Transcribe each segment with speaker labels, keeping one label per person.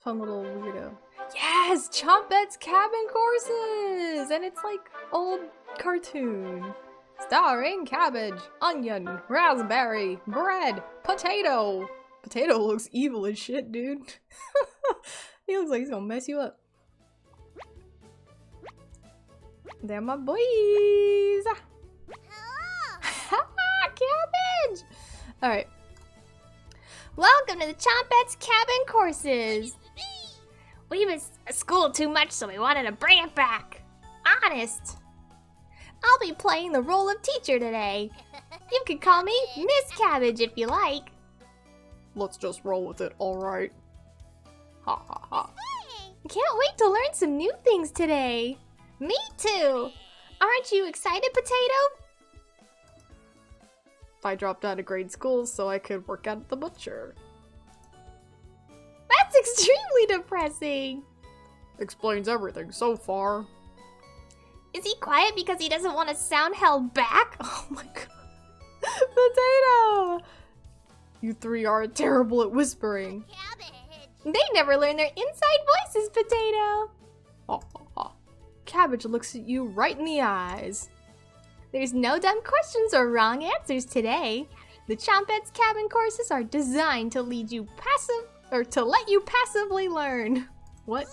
Speaker 1: Fun little weirdo. Yes! Chompette's Cabin Courses! And it's like old cartoon. Starring cabbage, onion, raspberry, bread, potato. Potato looks evil as shit, dude. He looks like he's gonna mess you up. They're my boys! Cabbage! Alright.
Speaker 2: Welcome to the Chompette's Cabin Courses! We was at school too much, so we wanted to bring it back. Honest. I'll be playing the role of teacher today. You can call me Miss Cabbage if you like.
Speaker 1: Let's just roll with it, alright? Ha ha ha.
Speaker 2: Can't wait to learn some new things today. Me too. Aren't you excited, Potato?
Speaker 1: I dropped out of grade school so I could work at the butcher.
Speaker 2: That's extremely depressing.
Speaker 1: Explains everything so far.
Speaker 2: Is he quiet because he doesn't want to sound held back?
Speaker 1: Oh my god. Potato! You three are terrible at whispering.
Speaker 2: They never learn their inside voices, Potato.
Speaker 1: Ha ha ha. Cabbage looks at you right in the eyes.
Speaker 2: There's no dumb questions or wrong answers today. The Chompette's Cabin Courses are designed to lead you to let you passively learn.
Speaker 1: What?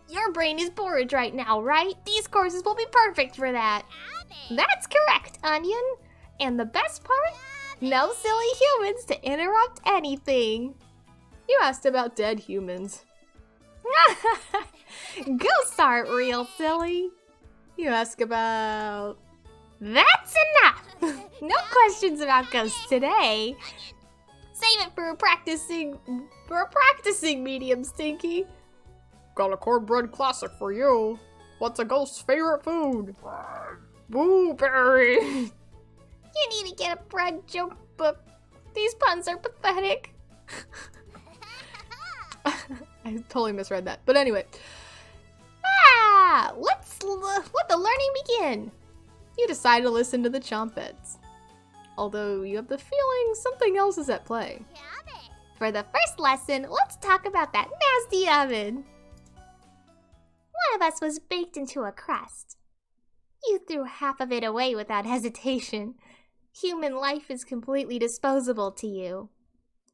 Speaker 2: Your brain is bored right now, right? These courses will be perfect for that. That's correct, Onion. And the best part? No silly humans to interrupt anything.
Speaker 1: You asked about dead humans.
Speaker 2: Ghosts aren't real, silly.
Speaker 1: You ask about...
Speaker 2: That's enough! No questions about ghosts today. Save it for a practicing medium, Stinky.
Speaker 1: Got a cornbread classic for you. What's a ghost's favorite food? Blueberry.
Speaker 2: You need to get a bread joke, but these puns are pathetic.
Speaker 1: I totally misread that. But anyway.
Speaker 2: Let's let the learning begin.
Speaker 1: You decide to listen to the Chompettes. Although you have the feeling something else is at play.
Speaker 2: For the first lesson, let's talk about that nasty oven. One of us was baked into a crust. You threw half of it away without hesitation. Human life is completely disposable to you.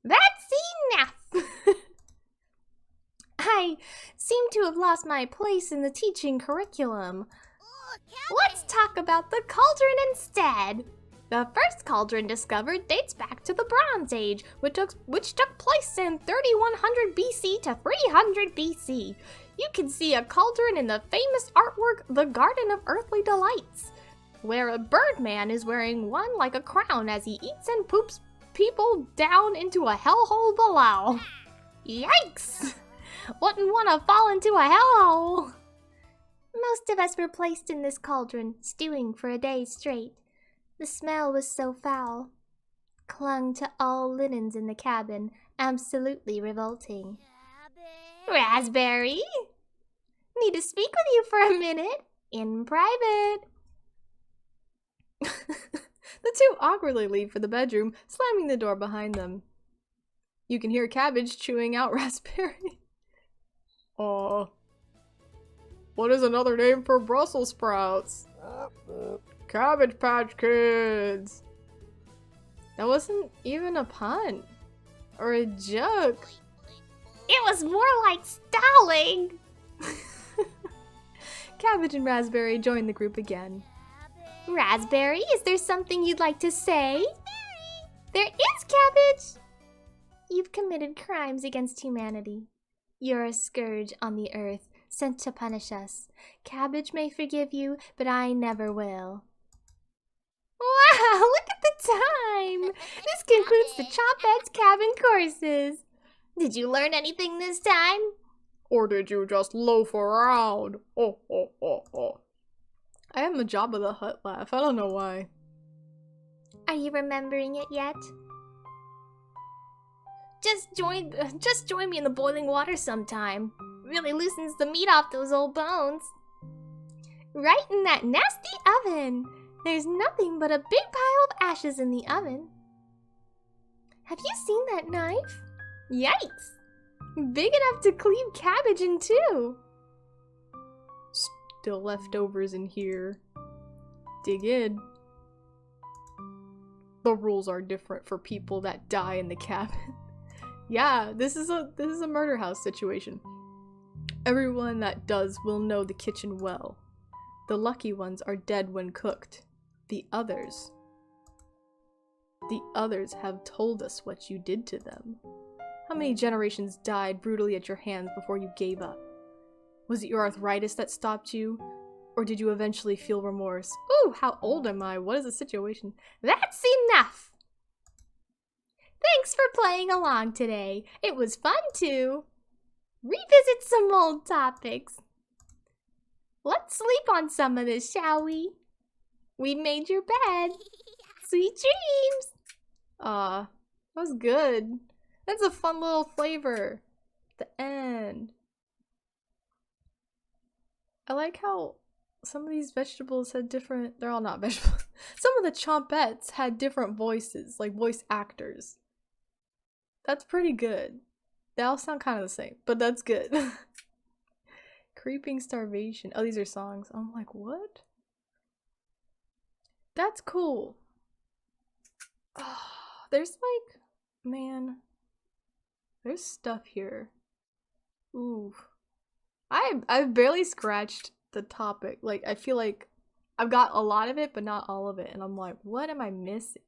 Speaker 2: That's enough! I seem to have lost my place in the teaching curriculum. Let's talk about the cauldron instead. The first cauldron discovered dates back to the Bronze Age, which took place in 3100 BC to 300 BC. You can see a cauldron in the famous artwork The Garden of Earthly Delights, where a birdman is wearing one like a crown as he eats and poops people down into a hellhole below. Yikes! Wouldn't want to fall into a hellhole. Most of us were placed in this cauldron, stewing for a day straight. The smell was so foul. Clung to all linens in the cabin, absolutely revolting. Raspberry? Need to speak with you for a minute, in private.
Speaker 1: The two awkwardly leave for the bedroom, slamming the door behind them. You can hear Cabbage chewing out Raspberry. What is another name for Brussels sprouts? Cabbage Patch Kids. That wasn't even a pun. Or a joke.
Speaker 2: It was more like stalling.
Speaker 1: Cabbage and Raspberry join the group again.
Speaker 2: Raspberry, is there something you'd like to say? There is, Cabbage! You've committed crimes against humanity. You're a scourge on the earth, sent to punish us. Cabbage may forgive you, but I never will. Wow, look at the time! This concludes the Chompette's Cabin Courses. Did you learn anything this time?
Speaker 1: Or did you just loaf around? I have a Jabba the Hutt laugh. I don't know why.
Speaker 2: Are you remembering it yet? Just join me in the boiling water sometime. Really loosens the meat off those old bones. Right in that nasty oven. There's nothing but a big pile of ashes in the oven. Have you seen that knife? Yikes! Big enough to cleave cabbage in two.
Speaker 1: Still leftovers in here. Dig in. The rules are different for people that die in the cabin. Yeah, this is a murder house situation. Everyone that does will know the kitchen well. The lucky ones are dead when cooked. The others have told us what you did to them. How many generations died brutally at your hands before you gave up? Was it your arthritis that stopped you? Or did you eventually feel remorse? Ooh, how old am I? What is the situation?
Speaker 2: That's enough! Thanks for playing along today. It was fun to revisit some old topics. Let's sleep on some of this, shall we? We made your bed. Sweet dreams!
Speaker 1: That was good. That's a fun little flavor. The end. I like how some of these vegetables had different... They're all not vegetables. Some of the chompettes had different voices, like voice actors. That's pretty good. They all sound kind of the same, but that's good. Creeping starvation. Oh, these are songs. I'm like, what? That's cool. Oh, there's like... Man. There's stuff here. Ooh. I've barely scratched the topic. Like, I feel like I've got a lot of it, but not all of it. And I'm like, what am I missing?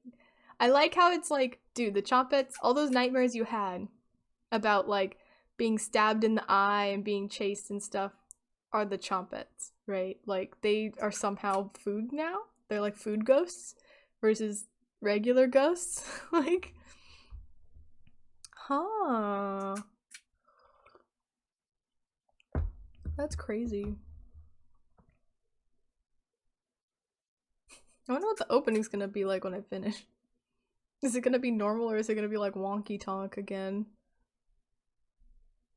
Speaker 1: I like how it's like, dude, the chompettes, all those nightmares you had about like being stabbed in the eye and being chased and stuff are the chompettes, right? Like, they are somehow food now. They're like food ghosts versus regular ghosts. Like, huh. That's crazy. I wonder what the opening's gonna be like when I finish. Is it gonna be normal or is it gonna be like wonky tonk again?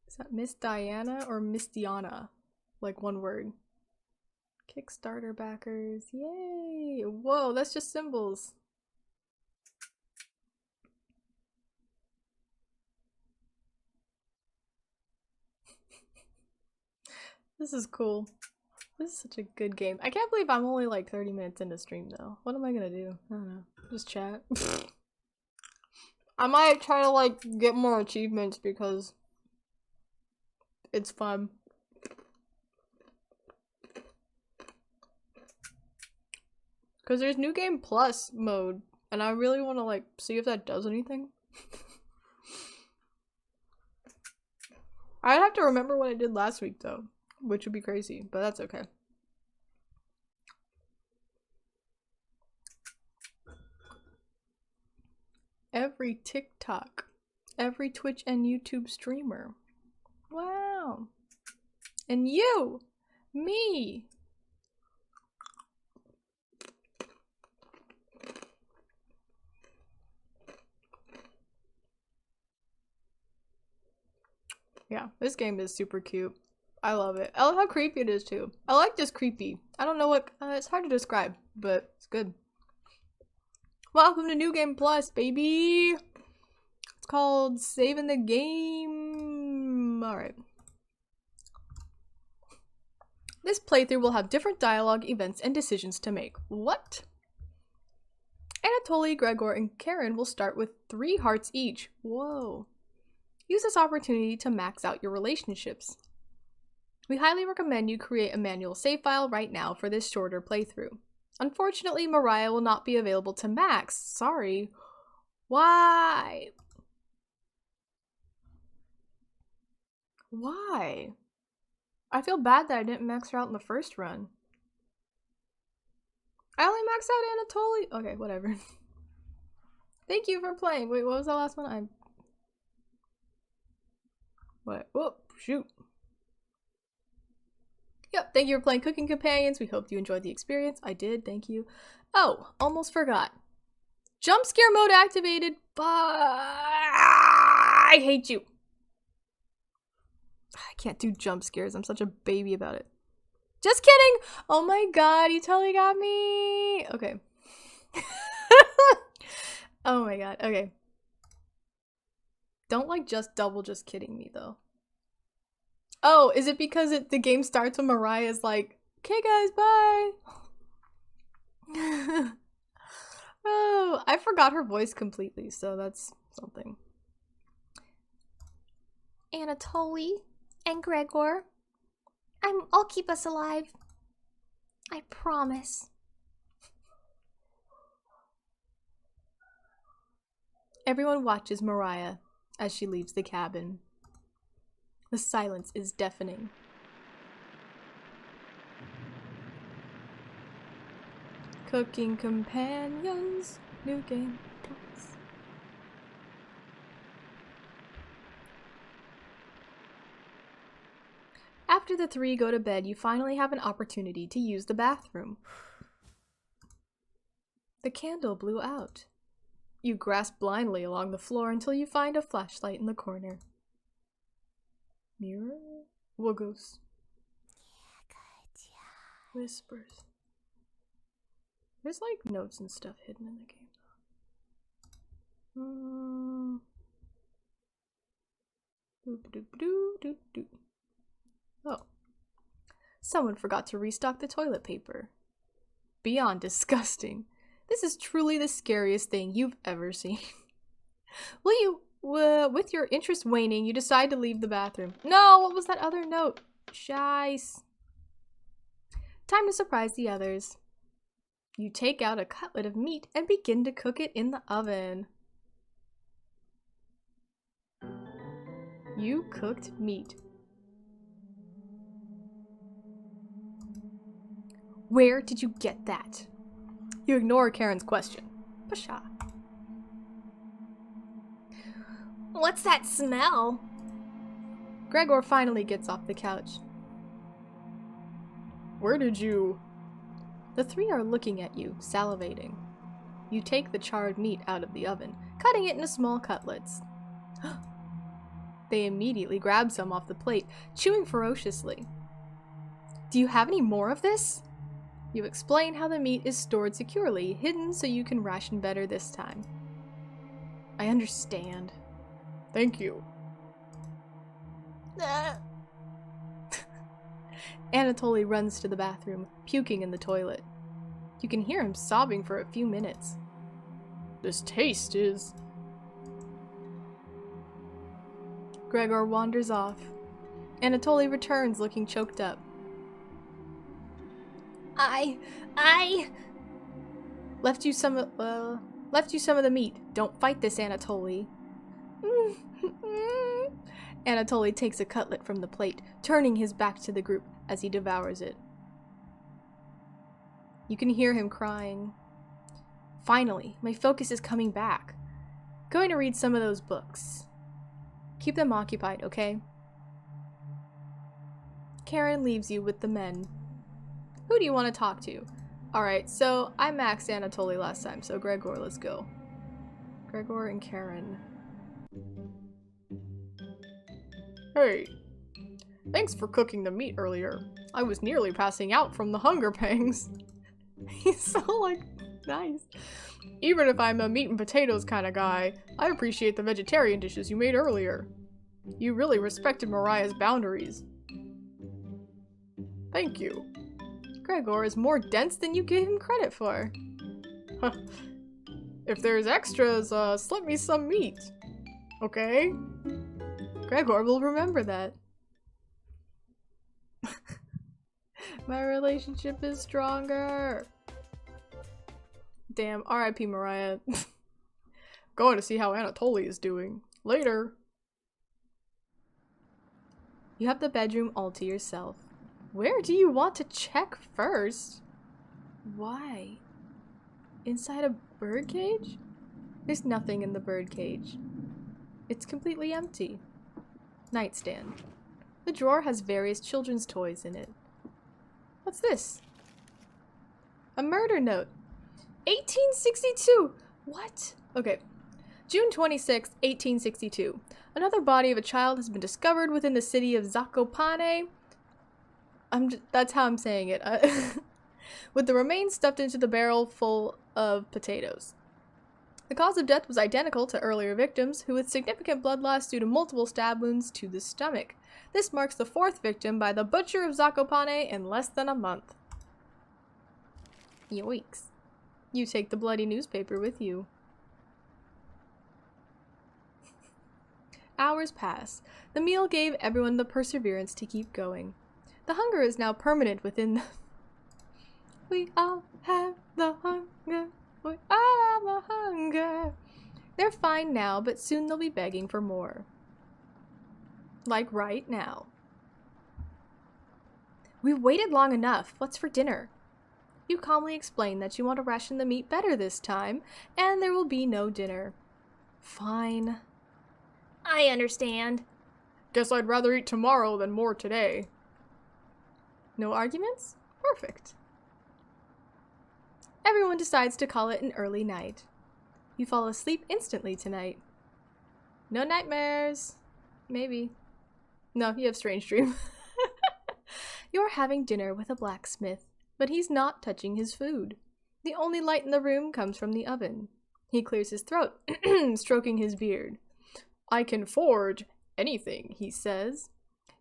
Speaker 1: Is that Miss Diana or Miss Diana? Like one word. Kickstarter backers. Yay! Whoa, that's just symbols. This is cool. This is such a good game. I can't believe I'm only like 30 minutes into stream though. What am I gonna do? I don't know. Just chat. I might try to like get more achievements because it's fun. Because there's New Game Plus mode and I really want to like see if that does anything. I'd have to remember what I did last week though, which would be crazy, but that's okay. Every TikTok, every Twitch and YouTube streamer. Wow. And you, me. Yeah, this game is super cute. I love it. I love how creepy it is too. I like just creepy. I don't know what, it's hard to describe, but it's good. Welcome to New Game Plus, baby! It's called Saving the Game. Alright. This playthrough will have different dialogue, events, and decisions to make. What? Anatoly, Gregor, and Karen will start with 3 hearts each. Whoa. Use this opportunity to max out your relationships. We highly recommend you create a manual save file right now for this shorter playthrough. Unfortunately, Mariah will not be available to max. Sorry. Why? Why? I feel bad that I didn't max her out in the first run. I only maxed out Anatoly. Okay, whatever. Thank you for playing. Wait, what was that last one? What? Whoop, shoot. Yep, thank you for playing Cooking Companions. We hope you enjoyed the experience. I did, thank you. Oh, almost forgot. Jump scare mode activated, but I hate you. I can't do jump scares. I'm such a baby about it. Just kidding. Oh my god, you totally got me. Okay. Oh my god, okay. Don't like just kidding me though. Oh, is it because the game starts when Mariah's like, okay guys, bye. Oh, I forgot her voice completely, so that's something.
Speaker 2: Anatoly and Gregor, I'll keep us alive. I promise.
Speaker 1: Everyone watches Mariah as she leaves the cabin. The silence is deafening. Cooking Companions, new game. After the three go to bed, you finally have an opportunity to use the bathroom. The candle blew out. You grasp blindly along the floor until you find a flashlight in the corner. Mirror? Woogles. Whispers. There's like notes and stuff hidden in the game. Oh. Someone forgot to restock the toilet paper. Beyond disgusting. This is truly the scariest thing you've ever seen. With your interest waning, you decide to leave the bathroom. No, what was that other note? Shice. Time to surprise the others. You take out a cutlet of meat and begin to cook it in the oven. You cooked meat. Where did you get that? You ignore Karen's question. Pasha.
Speaker 2: What's that smell?
Speaker 1: Gregor finally gets off the couch. Where did you... The three are looking at you, salivating. You take the charred meat out of the oven, cutting it into small cutlets. They immediately grab some off the plate, chewing ferociously. Do you have any more of this? You explain how the meat is stored securely, hidden so you can ration better this time. I understand. Thank you. Anatoly runs to the bathroom, puking in the toilet. You can hear him sobbing for a few minutes. This taste is... Gregor wanders off. Anatoly returns looking choked up.
Speaker 2: I
Speaker 1: left you some of the meat. Don't fight this, Anatoly. Anatoly takes a cutlet from the plate, turning his back to the group as he devours it. You can hear him crying. Finally, my focus is coming back. Going to read some of those books. Keep them occupied, okay? Karen leaves you with the men. Who do you want to talk to? Alright, so I maxed Anatoly last time, so Gregor, let's go. Gregor and Karen. Hey, thanks for cooking the meat earlier. I was nearly passing out from the hunger pangs. He's so, like, nice. Even if I'm a meat and potatoes kind of guy, I appreciate the vegetarian dishes you made earlier. You really respected Mariah's boundaries. Thank you. Gregor is more dense than you gave him credit for. If there's extras, slip me some meat. Okay? Gregor will remember that. My relationship is stronger. Damn, R.I.P. Mariah. Going to see how Anatoly is doing. Later. You have the bedroom all to yourself. Where do you want to check first? Why? Inside a birdcage? There's nothing in the birdcage. It's completely empty. Nightstand. The drawer has various children's toys in it. What's this? A murder note. 1862! What? Okay. June 26, 1862. Another body of a child has been discovered within the city of Zakopane. That's how I'm saying it. With the remains stuffed into the barrel full of potatoes. The cause of death was identical to earlier victims, who had significant blood loss due to multiple stab wounds to the stomach. This marks the 4th victim by the Butcher of Zakopane in less than a month. Yoinks. You take the bloody newspaper with you. Hours pass. The meal gave everyone the perseverance to keep going. The hunger is now permanent within the... We all have the hunger. We all have the hunger. They're fine now, but soon they'll be begging for more. Like right now. We've waited long enough. What's for dinner? You calmly explain that you want to ration the meat better this time, and there will be no dinner. Fine.
Speaker 2: I understand.
Speaker 1: Guess I'd rather eat tomorrow than more today. No arguments? Perfect. Everyone decides to call it an early night. You fall asleep instantly tonight. No nightmares. Maybe. No, you have strange dream. You're having dinner with a blacksmith, but he's not touching his food. The only light in the room comes from the oven. He clears his throat, stroking his beard. I can forge anything, he says.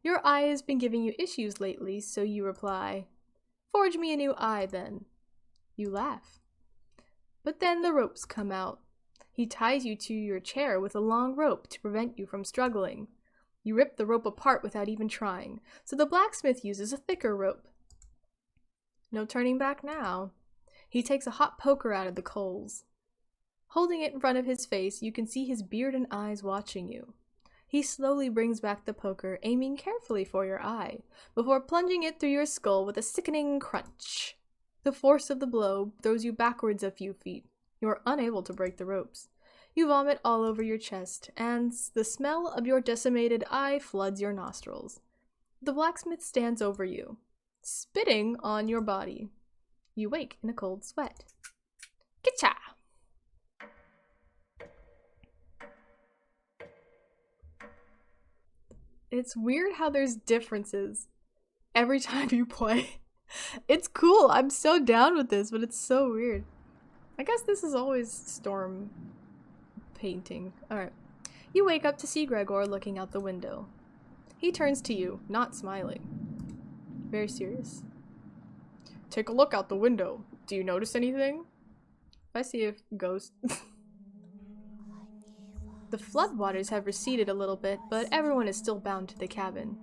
Speaker 1: Your eye has been giving you issues lately, so you reply, Forge me a new eye, then. You laugh. But then the ropes come out. He ties you to your chair with a long rope to prevent you from struggling. You rip the rope apart without even trying, so the blacksmith uses a thicker rope. No turning back now. He takes a hot poker out of the coals. Holding it in front of his face, you can see his beard and eyes watching you. He slowly brings back the poker, aiming carefully for your eye, before plunging it through your skull with a sickening crunch. The force of the blow throws you backwards a few feet. You are unable to break the ropes. You vomit all over your chest, and the smell of your decimated eye floods your nostrils. The blacksmith stands over you, spitting on your body. You wake in a cold sweat. Kitcha! It's weird how there's differences every time you play. It's cool. I'm so down with this, but it's so weird. I guess this is always storm painting. Alright. You wake up to see Gregor looking out the window. He turns to you, not smiling. Very serious. Take a look out the window. Do you notice anything? I see a ghost. The floodwaters have receded a little bit, but everyone is still bound to the cabin.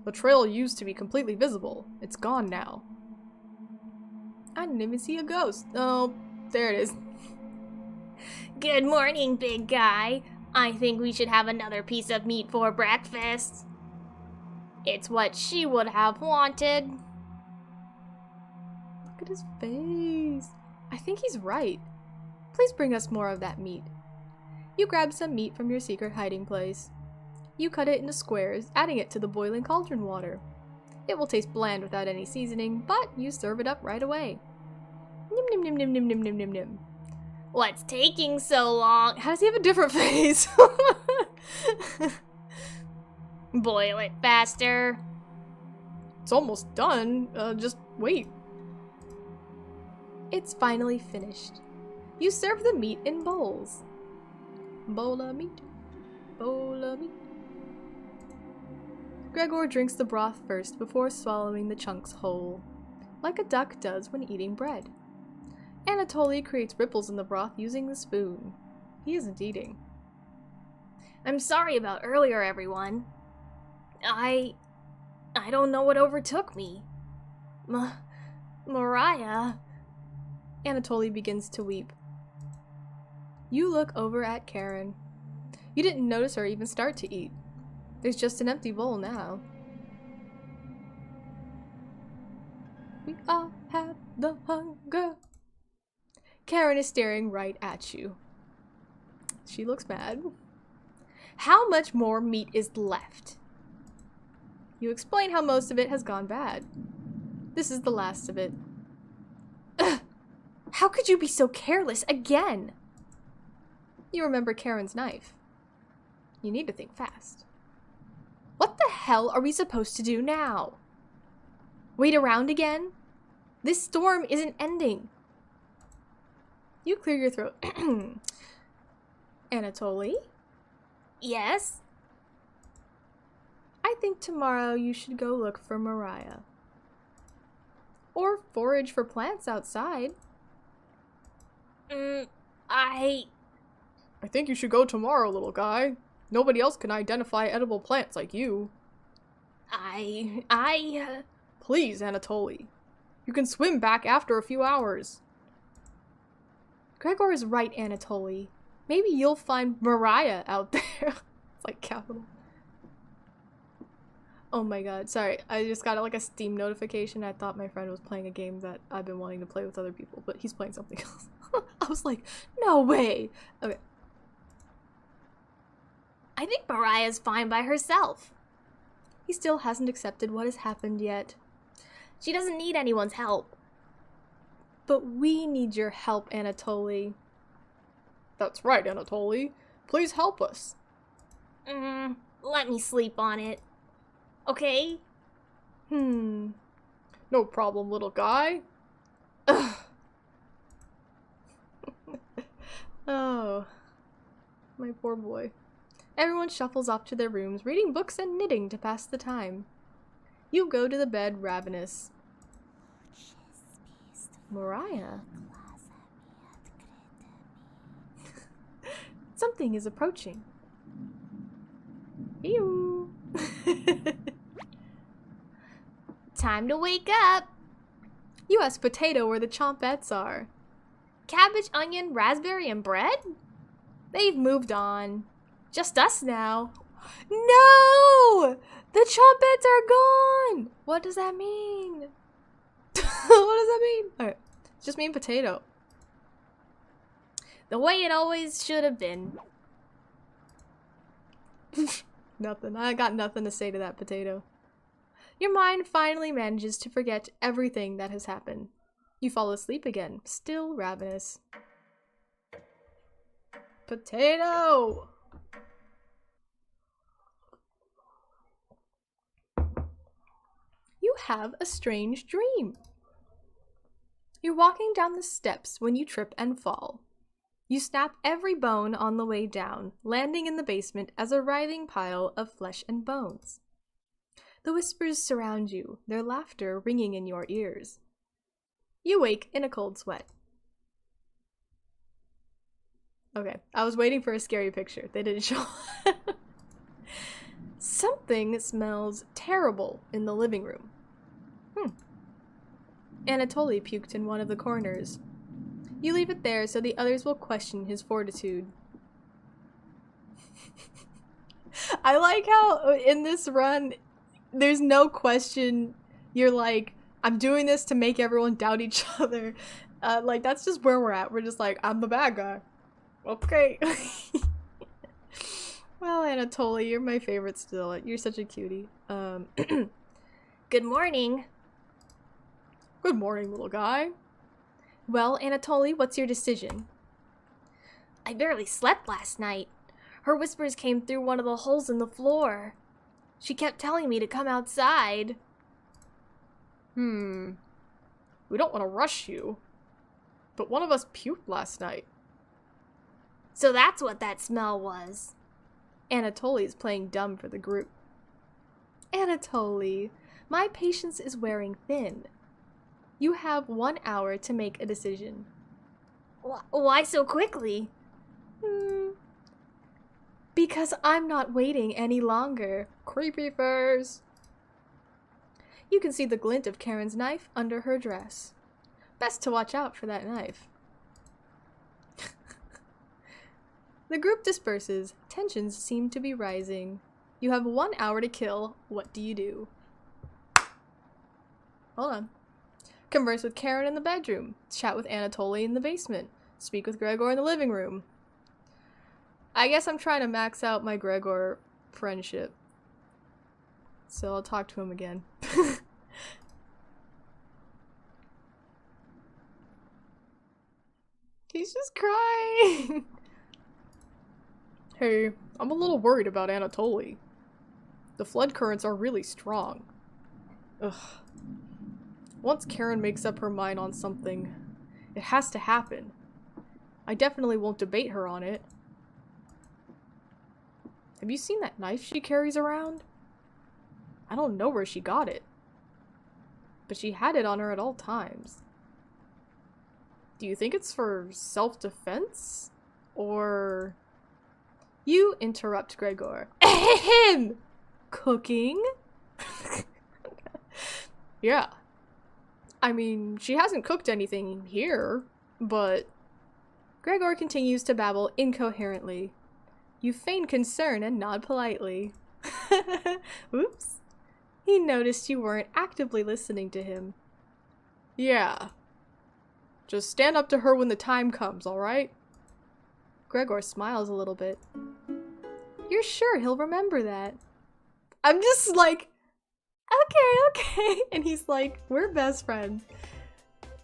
Speaker 1: The trail used to be completely visible. It's gone now. I didn't even see a ghost. Oh, there it is.
Speaker 2: Good morning, big guy. I think we should have another piece of meat for breakfast. It's what she would have wanted.
Speaker 1: Look at his face. I think he's right. Please bring us more of that meat. You grab some meat from your secret hiding place. You cut it into squares, adding it to the boiling cauldron water. It will taste bland without any seasoning, but you serve it up right away. Nim nim nim nim nim nim nim nim nim.
Speaker 2: What's taking so long?
Speaker 1: How does he have a different face?
Speaker 2: Boil it faster.
Speaker 1: It's almost done. Just wait. It's finally finished. You serve the meat in bowls. Bowl of meat. Bowl of meat. Gregor drinks the broth first before swallowing the chunks whole, like a duck does when eating bread. Anatoly creates ripples in the broth using the spoon. He isn't eating.
Speaker 2: I'm sorry about earlier, everyone. I don't know what overtook me. Mariah.
Speaker 1: Anatoly begins to weep. You look over at Karen. You didn't notice her even start to eat. There's just an empty bowl now. We all have the hunger. Karen is staring right at you. She looks mad. How much more meat is left? You explain how most of it has gone bad. This is the last of it. Ugh. How could you be so careless again? You remember Karen's knife. You need to think fast. What the hell are we supposed to do now? Wait around again? This storm isn't ending. You clear your throat. Anatoly?
Speaker 2: Yes?
Speaker 1: I think tomorrow you should go look for Mariah. Or forage for plants outside.
Speaker 2: I
Speaker 1: think you should go tomorrow, little guy. Nobody else can identify edible plants like you. Please, Anatoly. You can swim back after a few hours. Gregor is right, Anatoly. Maybe you'll find Mariah out there. It's like capital. Oh my god, sorry. I just got like a Steam notification. I thought my friend was playing a game that I've been wanting to play with other people, but he's playing something else. I was like, no way. Okay.
Speaker 2: I think Mariah's fine by herself.
Speaker 1: He still hasn't accepted what has happened yet.
Speaker 2: She doesn't need anyone's help.
Speaker 1: But we need your help, Anatoly. That's right, Anatoly. Please help us.
Speaker 2: Let me sleep on it. Okay?
Speaker 1: No problem, little guy. Ugh. Oh, my poor boy. Everyone shuffles off to their rooms, reading books and knitting to pass the time. You go to the bed ravenous. Mariah? Something is approaching. Ew.
Speaker 2: Time to wake up.
Speaker 1: You ask Potato where the chompettes are.
Speaker 2: Cabbage, onion, raspberry, and bread?
Speaker 1: They've moved on. Just us now. No! The chompettes are gone! What does that mean? What does that mean? Alright, just me and Potato.
Speaker 2: The way it always should have been.
Speaker 1: Nothing. I got nothing to say to that, Potato. Your mind finally manages to forget everything that has happened. You fall asleep again, still ravenous. Potato! You have a strange dream. You're walking down the steps when you trip and fall. You snap every bone on the way down, landing in the basement as a writhing pile of flesh and bones. The whispers surround you, their laughter ringing in your ears. You wake in a cold sweat. Okay, I was waiting for a scary picture. They didn't show. Something smells terrible in the living room. Anatoly puked in one of the corners. You leave it there so the others will question his fortitude. I like how in this run, there's no question. You're like, I'm doing this to make everyone doubt each other. Like, that's just where we're at. We're just like, I'm the bad guy. Okay. Well, Anatoly, you're my favorite still. You're such a cutie.
Speaker 2: Good morning.
Speaker 1: Good morning, little guy. Well, Anatoly, what's your decision?
Speaker 2: I barely slept last night. Her whispers came through one of the holes in the floor. She kept telling me to come outside.
Speaker 1: We don't want to rush you. But one of us puked last night.
Speaker 2: So that's what that smell was.
Speaker 1: Anatoly's playing dumb for the group. Anatoly, my patience is wearing thin. You have 1 hour to make a decision.
Speaker 2: Why so quickly?
Speaker 1: Because I'm not waiting any longer. Creepy face. You can see the glint of Karen's knife under her dress. Best to watch out for that knife. The group disperses. Tensions seem to be rising. You have 1 hour to kill. What do you do? Hold on. Converse with Karen in the bedroom. Chat with Anatoly in the basement. Speak with Gregor in the living room. I guess I'm trying to max out my Gregor friendship. So I'll talk to him again. He's just crying. Hey, I'm a little worried about Anatoly. The flood currents are really strong. Ugh. Once Karen makes up her mind on something, it has to happen. I definitely won't debate her on it. Have you seen that knife she carries around? I don't know where she got it, but she had it on her at all times. Do you think it's for self-defense? Or... You interrupt Gregor. Ahem! Cooking? Yeah. I mean, she hasn't cooked anything here, but... Gregor continues to babble incoherently. You feign concern and nod politely. Oops. He noticed you weren't actively listening to him. Yeah. Just stand up to her when the time comes, alright? Gregor smiles a little bit. You're sure he'll remember that? I'm just like, okay. And he's like, we're best friends.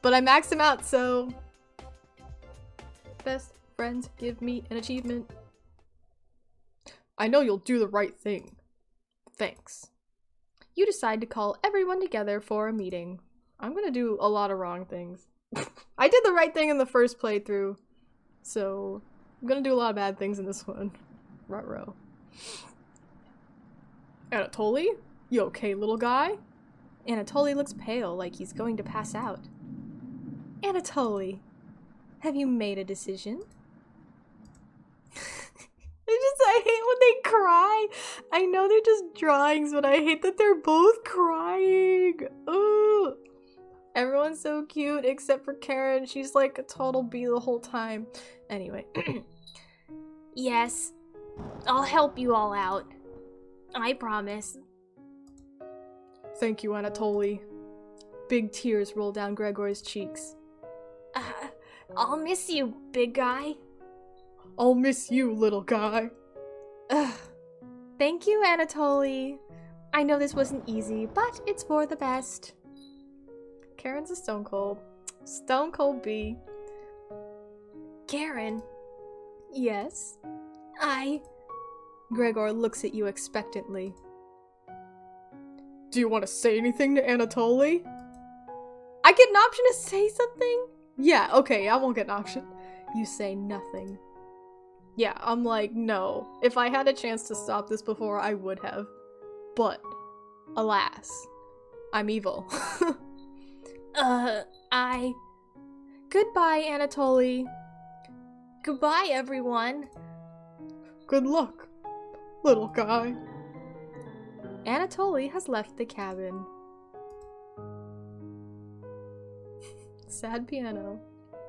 Speaker 1: But I maxed him out, so... Best friends give me an achievement. I know you'll do the right thing. Thanks. You decide to call everyone together for a meeting. I'm gonna do a lot of wrong things. I did the right thing in the first playthrough, so I'm gonna do a lot of bad things in this one. Ruh-roh. Anatoly? You okay, little guy? Anatoly looks pale, like he's going to pass out. Anatoly, have you made a decision? I hate when they cry. I know they're just drawings, but I hate that they're both crying. Ooh. Everyone's so cute except for Karen. She's like a total bee the whole time. Anyway.
Speaker 2: Yes, I'll help you all out. I promise.
Speaker 1: Thank you, Anatoly. Big tears roll down Gregor's cheeks.
Speaker 2: I'll miss you, big guy.
Speaker 1: I'll miss you, little guy.
Speaker 2: Thank you, Anatoly. I know this wasn't easy, but it's for the best.
Speaker 1: Karen's a stone cold. Stone cold bee.
Speaker 2: Karen.
Speaker 1: Yes? Gregor looks at you expectantly. Do you want to say anything to Anatoly? I get an option to say something? Yeah, okay, I won't get an option. You say nothing. Yeah, I'm like, no. If I had a chance to stop this before, I would have. But, alas, I'm evil.
Speaker 2: Goodbye, Anatoly. Goodbye, everyone.
Speaker 1: Good luck, little guy. Anatoly has left the cabin. Sad piano.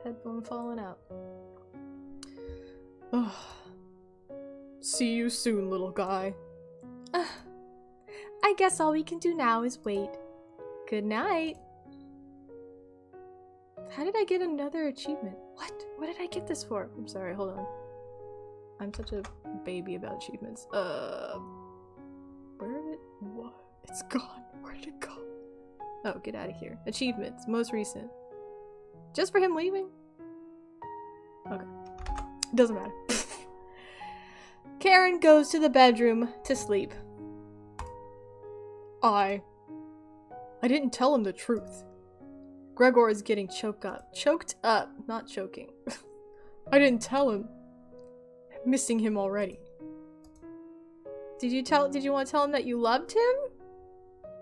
Speaker 1: Headphone falling out. See you soon, little guy.
Speaker 2: I guess all we can do now is wait. Good night.
Speaker 1: How did I get another achievement? What? What did I get this for? I'm sorry, hold on. I'm such a baby about achievements. Where did it? What? It's gone. Where did it go? Oh, get out of here. Achievements. Most recent. Just for him leaving? Okay. Doesn't matter. Karen goes to the bedroom to sleep. I didn't tell him the truth. Gregor is getting choked up, not choking. I didn't tell him. I'm missing him already. Did you want to tell him that you loved him?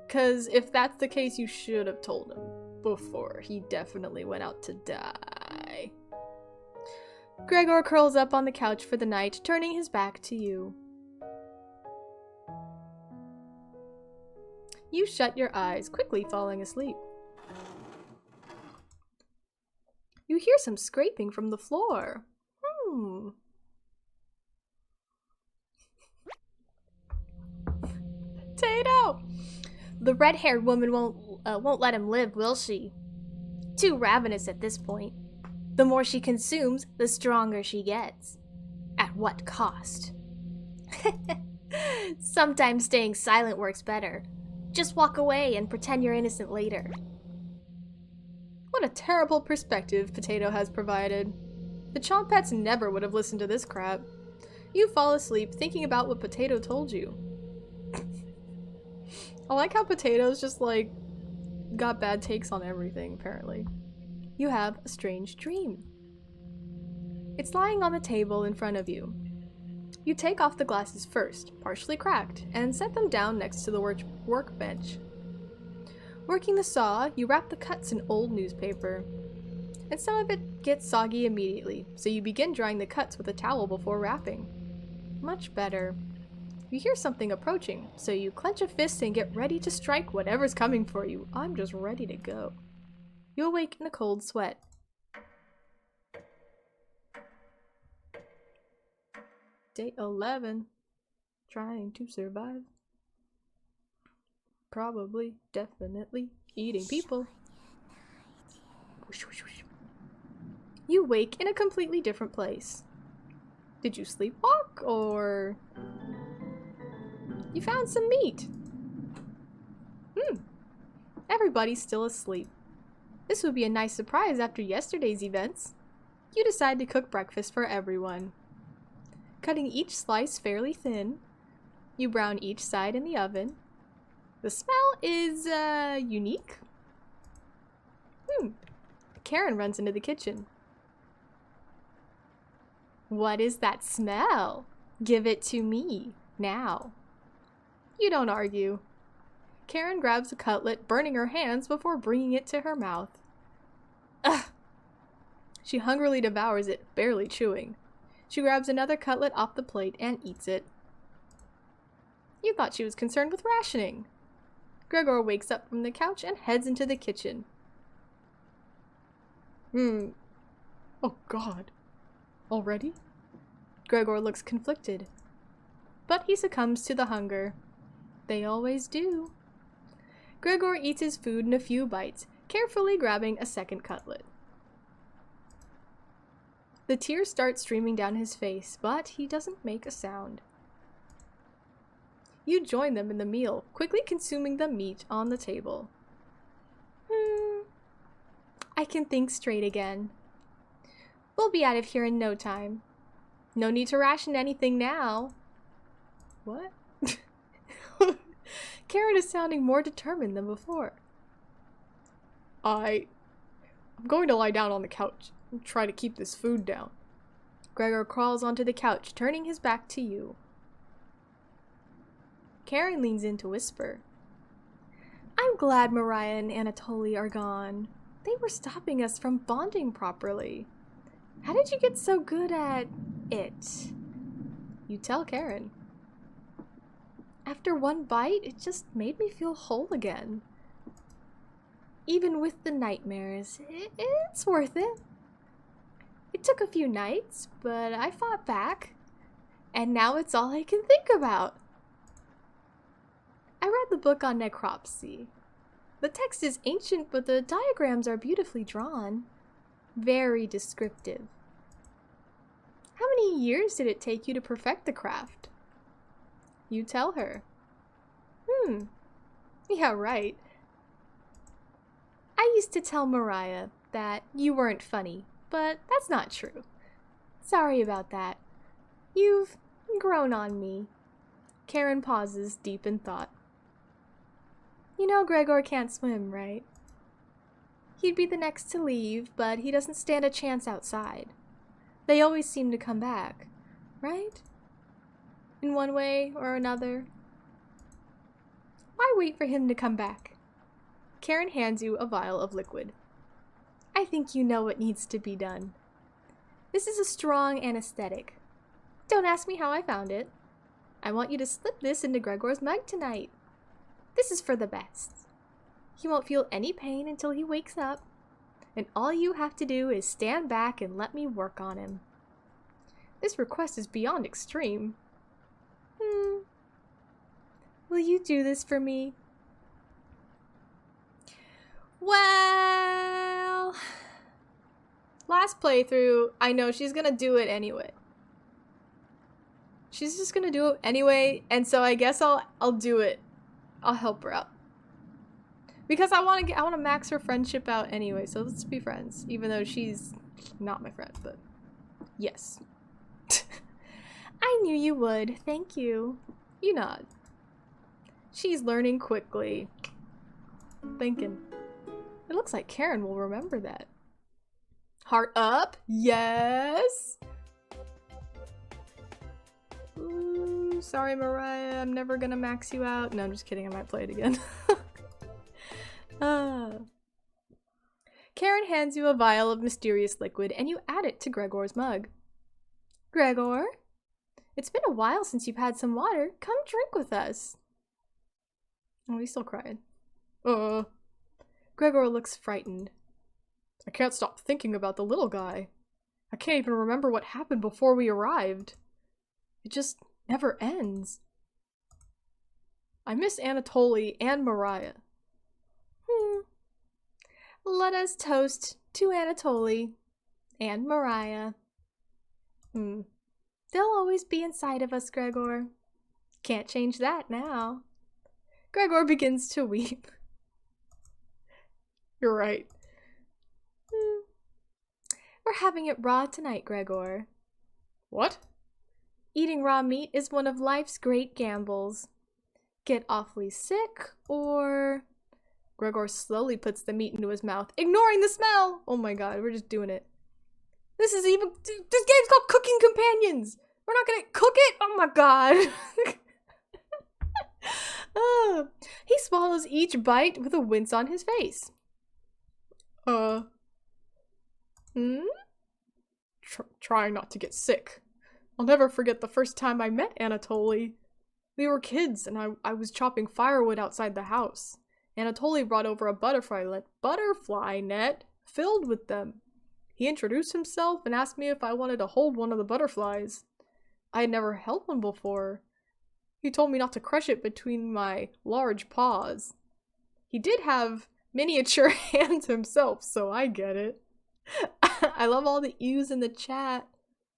Speaker 1: 'Cause if that's the case, you should have told him before he definitely went out to die. Gregor curls up on the couch for the night, turning his back to you. You shut your eyes, quickly falling asleep. You hear some scraping from the floor. Tato!
Speaker 2: The red-haired woman won't let him live, will she? Too ravenous at this point. The more she consumes, the stronger she gets. At what cost? Sometimes staying silent works better. Just walk away and pretend you're innocent later.
Speaker 1: What a terrible perspective Potato has provided. The Chompets never would have listened to this crap. You fall asleep thinking about what Potato told you. I like how Potato's just like got bad takes on everything, apparently. You have a strange dream. It's lying on the table in front of you. You take off the glasses first, partially cracked, and set them down next to the workbench. Working the saw, you wrap the cuts in old newspaper. And some of it gets soggy immediately, so you begin drying the cuts with a towel before wrapping. Much better. You hear something approaching, so you clench a fist and get ready to strike whatever's coming for you. I'm just ready to go. You awake in a cold sweat. Day 11. Trying to survive. Probably, definitely, eating people. You wake in a completely different place. Did you sleepwalk, or you found some meat? Everybody's still asleep. This would be a nice surprise after yesterday's events. You decide to cook breakfast for everyone. Cutting each slice fairly thin, you brown each side in the oven. The smell is, unique. Karen runs into the kitchen. What is that smell? Give it to me, now. You don't argue. Karen grabs a cutlet, burning her hands before bringing it to her mouth. Ugh! She hungrily devours it, barely chewing. She grabs another cutlet off the plate and eats it. You thought she was concerned with rationing. Gregor wakes up from the couch and heads into the kitchen. Oh God. Already? Gregor looks conflicted. But he succumbs to the hunger. They always do. Gregor eats his food in a few bites, carefully grabbing a second cutlet. The tears start streaming down his face, but he doesn't make a sound. You join them in the meal, quickly consuming the meat on the table. I can think straight again. We'll be out of here in no time. No need to ration anything now. What? Karen is sounding more determined than before. I'm going to lie down on the couch and try to keep this food down. Gregor crawls onto the couch, turning his back to you. Karen leans in to whisper. I'm glad Mariah and Anatoly are gone. They were stopping us from bonding properly. How did you get so good at it? You tell Karen. After one bite, it just made me feel whole again. Even with the nightmares, it's worth it. It took a few nights, but I fought back. And now it's all I can think about. I read the book on necropsy. The text is ancient, but the diagrams are beautifully drawn. Very descriptive. How many years did it take you to perfect the craft? You tell her. Yeah, right. I used to tell Mariah that you weren't funny, but that's not true. Sorry about that. You've grown on me. Karen pauses, deep in thought. You know Gregor can't swim, right? He'd be the next to leave, but he doesn't stand a chance outside. They always seem to come back, right? In one way or another. Why wait for him to come back? Karen hands you a vial of liquid. I think you know what needs to be done. This is a strong anesthetic. Don't ask me how I found it. I want you to slip this into Gregor's mug tonight. This is for the best. He won't feel any pain until he wakes up, and all you have to do is stand back and let me work on him. This request is beyond extreme. Will you do this for me? Well, last playthrough, I know she's gonna do it anyway. She's just gonna do it anyway, and so I guess I'll do it. I'll help her out. Because I want to max her friendship out anyway, so let's be friends. Even though she's not my friend, but yes. I knew you would. Thank you. You nod. She's learning quickly. Thinking. It looks like Karen will remember that. Heart up. Yes. Sorry, Mariah, I'm never gonna max you out. No, I'm just kidding, I might play it again. Karen hands you a vial of mysterious liquid and you add it to Gregor's mug. Gregor, it's been a while since you've had some water. Come drink with us. Oh, he's still crying. Gregor looks frightened. I can't stop thinking about the little guy. I can't even remember what happened before we arrived. It just never ends. I miss Anatoly and Mariah. Let us toast to Anatoly and Mariah. They'll always be inside of us, Gregor. Can't change that now. Gregor begins to weep. You're right. We're having it raw tonight, Gregor. What? Eating raw meat is one of life's great gambles. Get awfully sick, or... Gregor slowly puts the meat into his mouth, ignoring the smell! Oh my god, we're just doing it. This game's called Cooking Companions! We're not gonna cook it? Oh my god! He swallows each bite with a wince on his face. Trying not to get sick. I'll never forget the first time I met Anatoly. We were kids, and I was chopping firewood outside the house. Anatoly brought over a butterfly net filled with them. He introduced himself and asked me if I wanted to hold one of the butterflies. I had never held one before. He told me not to crush it between my large paws. He did have miniature hands himself, so I get it. I love all the U's in the chat.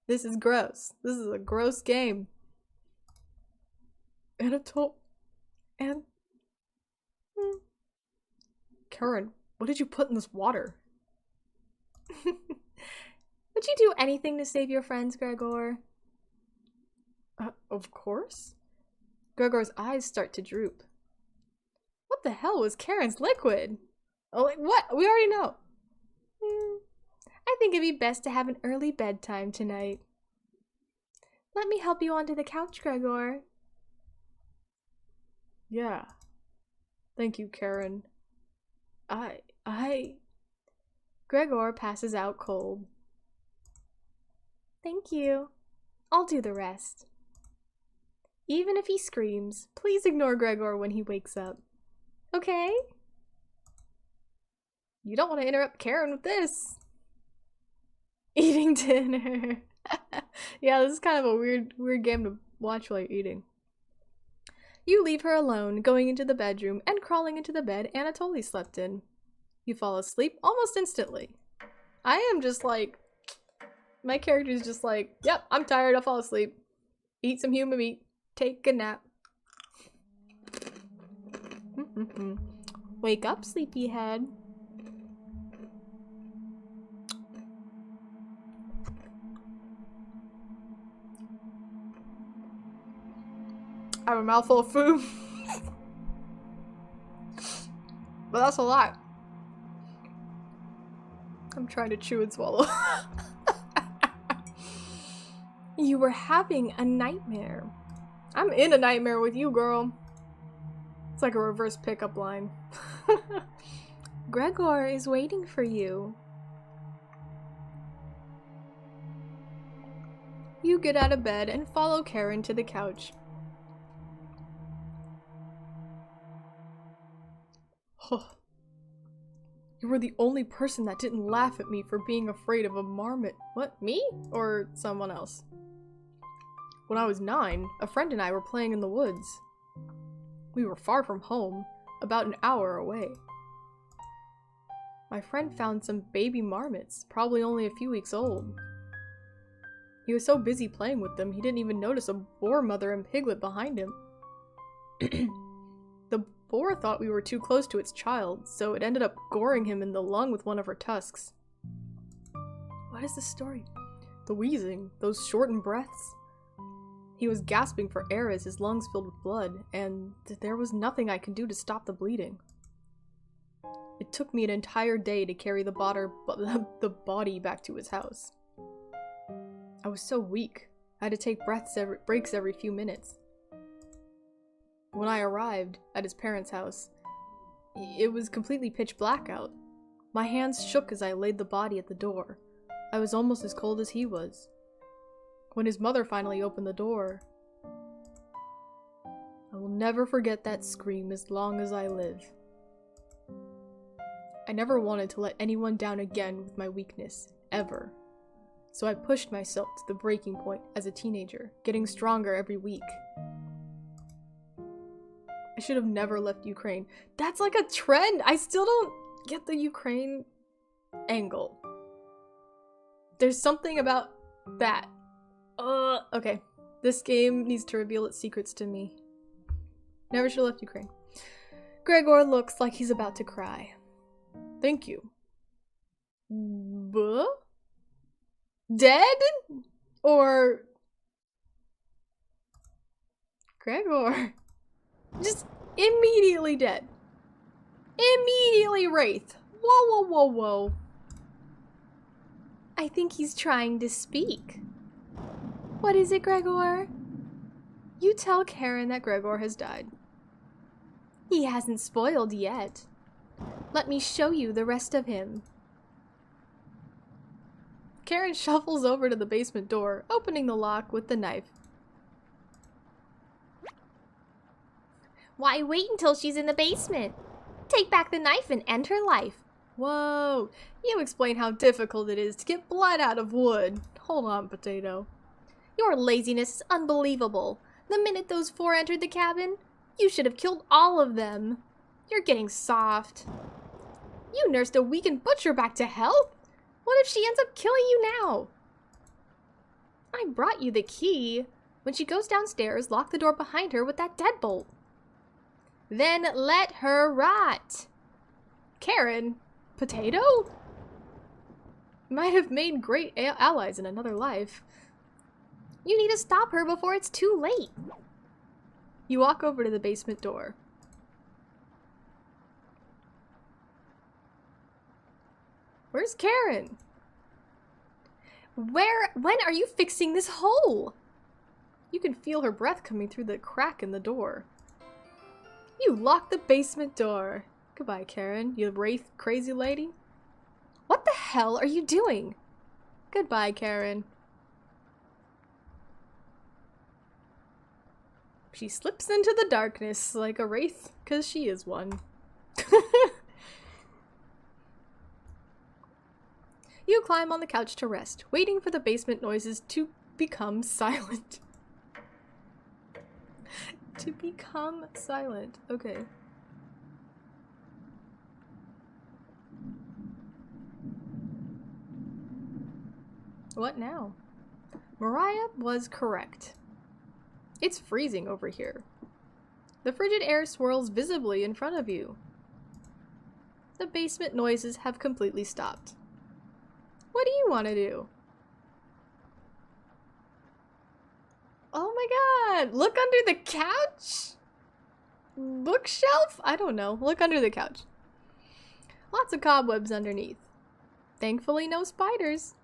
Speaker 1: This is gross. This is a gross game. Karen, what did you put in this water? Would you do anything to save your friends, Gregor? Of course. Gregor's eyes start to droop. What the hell was Karen's liquid? Oh, like, what? We already know. I think it'd be best to have an early bedtime tonight. Let me help you onto the couch, Gregor. Yeah. Thank you, Karen. Gregor passes out cold. Thank you. I'll do the rest. Even if he screams, please ignore Gregor when he wakes up. Okay? You don't want to interrupt Karen with this. Eating dinner. Yeah, this is kind of a weird game to watch while you're eating. You leave her alone, going into the bedroom and crawling into the bed Anatoly slept in. You fall asleep almost instantly. I am just like, my character's just like, yep, I'm tired, I'll fall asleep. Eat some human meat. Take a nap. Wake up, sleepyhead. I have a mouthful of food. But that's a lot. I'm trying to chew and swallow. You were having a nightmare. I'm in a nightmare with you, girl. It's like a reverse pickup line. Gregor is waiting for you. You get out of bed and follow Karen to the couch. You were the only person that didn't laugh at me for being afraid of a marmot. What, me? Or someone else? When I was 9, a friend and I were playing in the woods. We were far from home, about an hour away. My friend found some baby marmots, probably only a few weeks old. He was so busy playing with them, he didn't even notice a boar mother and piglet behind him. The boar thought we were too close to its child, so it ended up goring him in the lung with one of her tusks. What is the story? The wheezing, those shortened breaths. He was gasping for air as his lungs filled with blood, and there was nothing I could do to stop the bleeding. It took me an entire day to carry the body back to his house. I was so weak, I had to take breaks every few minutes. When I arrived at his parents' house, it was completely pitch black out. My hands shook as I laid the body at the door. I was almost as cold as he was. When his mother finally opened the door, I will never forget that scream as long as I live. I never wanted to let anyone down again with my weakness, ever. So I pushed myself to the breaking point as a teenager, getting stronger every week. I should have never left Ukraine. That's like a trend! I still don't get the Ukraine angle. There's something about that. Okay. This game needs to reveal its secrets to me. Never should have left Ukraine. Gregor looks like he's about to cry. Thank you. Buh? Dead? Or... Gregor. Just immediately dead. Immediately wraith. Whoa, whoa, whoa, whoa.
Speaker 2: I think he's trying to speak. What is it, Gregor?
Speaker 1: You tell Karen that Gregor has died.
Speaker 2: He hasn't spoiled yet. Let me show you the rest of him.
Speaker 1: Karen shuffles over to the basement door, opening the lock with the knife.
Speaker 2: Why wait until she's in the basement? Take back the knife and end her life.
Speaker 1: Whoa, you explain how difficult it is to get blood out of wood. Hold on, Potato.
Speaker 2: Your laziness is unbelievable. The minute those 4 entered the cabin, you should have killed all of them. You're getting soft. You nursed a weakened butcher back to health? What if she ends up killing you now? I brought you the key. When she goes downstairs, lock the door behind her with that deadbolt. Then let her rot.
Speaker 1: Karen? Potato? Might have made great allies in another life.
Speaker 2: You need to stop her before it's too late.
Speaker 1: You walk over to the basement door. Where's Karen?
Speaker 2: When are you fixing this hole?
Speaker 1: You can feel her breath coming through the crack in the door. You locked the basement door. Goodbye, Karen, you wraith crazy lady.
Speaker 2: What the hell are you doing?
Speaker 1: Goodbye, Karen. She slips into the darkness like a wraith, 'cause she is one. You climb on the couch to rest, waiting for the basement noises to become silent. To become silent. Okay. What now? Mariah was correct. It's freezing over here. The frigid air swirls visibly in front of you. The basement noises have completely stopped. What do you want to do? Oh my god! Look under the couch? Bookshelf? I don't know. Look under the couch. Lots of cobwebs underneath. Thankfully, no spiders.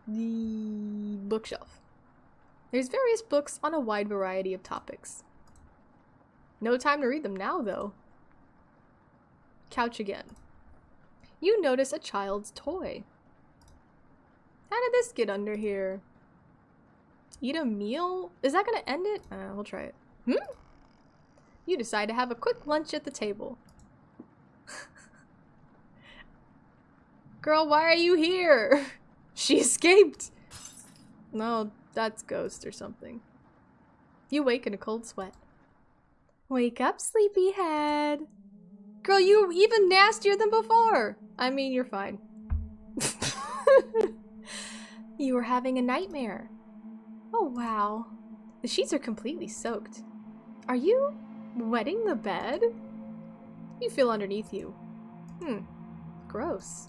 Speaker 1: The bookshelf. There's various books on a wide variety of topics. No time to read them now, though. Couch again. You notice a child's toy. How did this get under here? Eat a meal? Is that gonna end it? We'll try it. You decide to have a quick lunch at the table. Girl, why are you here? She escaped. No, that's Ghost or something. You wake in a cold sweat. Wake up, sleepyhead. Girl, you even nastier than before. I mean, you're fine. You were having a nightmare. Oh, wow. The sheets are completely soaked. Are you wetting the bed? You feel underneath you. Gross.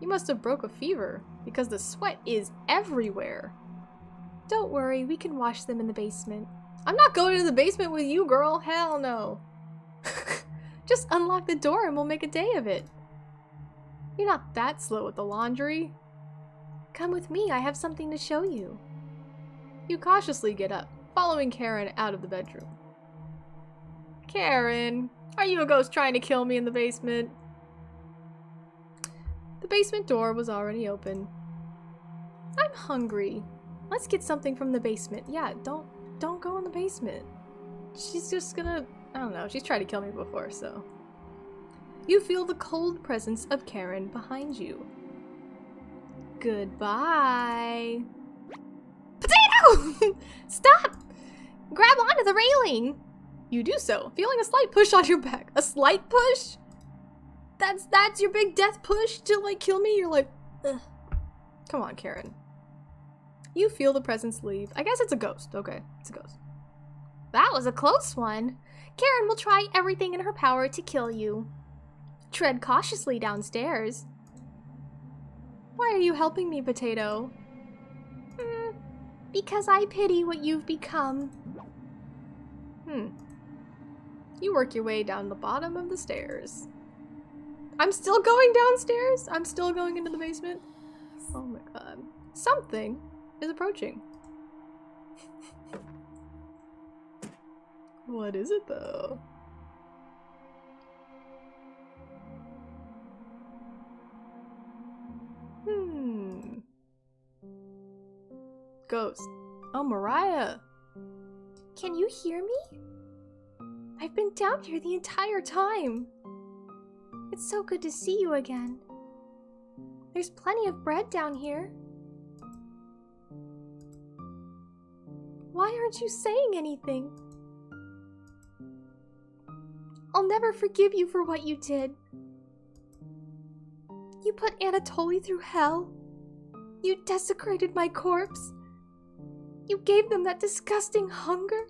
Speaker 1: You must have broke a fever because the sweat is everywhere.
Speaker 2: Don't worry, we can wash them in the basement.
Speaker 1: I'm not going to the basement with you, girl. Hell no. Just unlock the door and we'll make a day of it. You're not that slow with the laundry.
Speaker 2: Come with me, I have something to show you.
Speaker 1: You cautiously get up, following Karen out of the bedroom. Karen, are you a ghost trying to kill me in the basement? The basement door was already open. I'm hungry. Let's get something from the basement. Yeah, don't go in the basement. She's just gonna, I don't know, she's tried to kill me before, so. You feel the cold presence of Karen behind you. Goodbye. Potato! Stop! Grab onto the railing. You do so, feeling a slight push on your back. A slight push? That's your big death push to like kill me? You're like, ugh. Come on, Karen. You feel the presence leave. I guess it's a ghost. Okay, it's a ghost.
Speaker 2: That was a close one. Karen will try everything in her power to kill you. Tread cautiously downstairs.
Speaker 1: Why are you helping me, Potato?
Speaker 2: Because I pity what you've become.
Speaker 1: You work your way down the bottom of the stairs. I'm still going downstairs? I'm still going into the basement? Oh my god. Something is approaching. What is it though? Ghost. Oh, Mariah.
Speaker 2: Can you hear me? I've been down here the entire time. It's so good to see you again. There's plenty of bread down here. Why aren't you saying anything? I'll never forgive you for what you did. You put Anatoly through hell. You desecrated my corpse. You gave them that disgusting hunger.